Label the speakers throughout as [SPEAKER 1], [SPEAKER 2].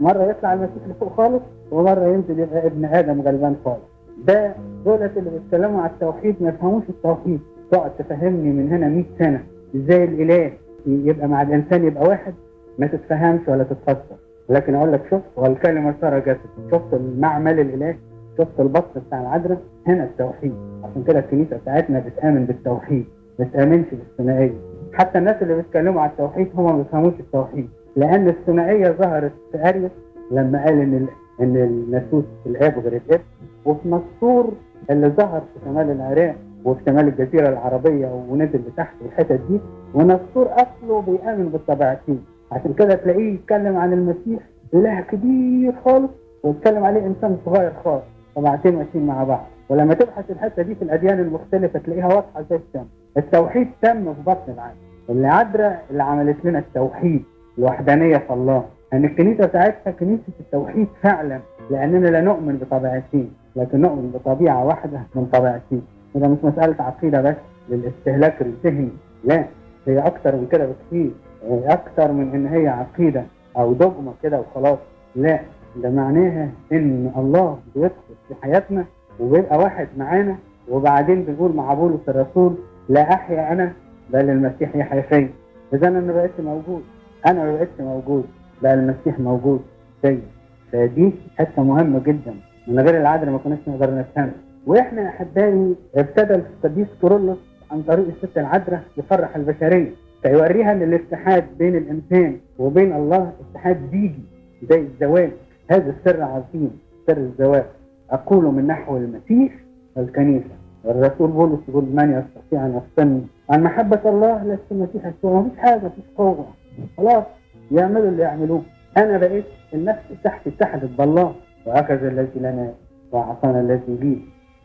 [SPEAKER 1] مرة يطلع المسيح لفوق خالص، ومرة ينزل يبقى ابن آدم غلبان خالص. ده دولة اللي بيتكلموا على التوحيد ما يفهموش التوحيد. تقعد تفهمني من هنا 100 سنة ازاي الإله يبقى مع الإنسان يبقى واحد، ما تتفهمش ولا تتفسر. لكن أقول لك شفت والكلمة صار جسد، شفت المعمل الإله، شفت البسط بتاع العذراء، هنا التوحيد. عشان كده الكنيسة بتاعتنا بتآمن بالتوحيد، ما بتآمنش بالثنائية. حتى الناس اللي بيتكلموا على التوحيد هم ما بيفهموش التوحيد، لأن الثنائية ظهرت في أريوس لما قال إن الناسوس الآب غير الابن، وفي نسطور اللي ظهر في شمال العراق وفي شمال الجزيرة العربية ونزل لتحت الحتت دي. ونسطور أصله بيآمن بالطبيعتين، عشان كده تلاقيه يتكلم عن المسيح إله كبير خالص، ويتكلم عليه إنسان صغير خالص، طبيعتين ماشيين مع بعض. ولما تبحث الحتة دي في الأديان المختلفة تلاقيها واضحة زي الشمس. التوحيد تم في بطن العالم. العذراء اللي عملت لنا التوحيد، الوحدانية في الله. يعني الكنيسة بتاعتها كنيسة التوحيد فعلا، لأننا لا نؤمن بطبيعتين، لكن نؤمن بطبيعة واحدة من طبيعتين. وده مش مسألة عقيدة بس للاستهلاك الذهني، لا، هي أكتر من كده بكثير. أكتر من إن هي عقيدة أو دogma كده وخلاص، لا، ده معناها إن الله بيدخل في حياتنا وبيبقى واحد معانا. وبعدين بيقول مع بولس الرسول: لا أحيا أنا بل المسيح يحيا فيا. إذا أنا ما بقتش موجود، أنا ما بقتش موجود، بقى المسيح موجود فيا. فدي حتة مهمة جدا، من غير العدل ما كناش نقدر نفهمها. وإحنا أحبائي ابتدى القديس كيرلس عن طريق الست العذراء يفرح البشرية، فيوريها ان الاتحاد بين الانسان وبين الله اتحاد بيجي زي الزواج. هذا السر عظيم، سر الزواج. اقوله من نحو المسيح والكنيسة. الرسول بولس يقول: من يستطيع ان يفصلني عن محبة الله لست المسيح يسوع. مفيش حاجة، مفيش قوة، خلاص يعملوا اللي يعملوه. انا بقيت النفس تحت اتحدت بالله، وهكذا الذي لنا وعصانا الذي لي.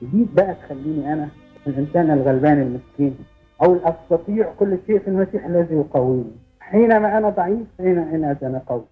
[SPEAKER 1] دي بقى تخليني انا الإنسان الغلبان المسكين، أو أستطيع كل شيء في المسيح الذي يقويني. حينما أنا ضعيف حينئذ أنا قوي.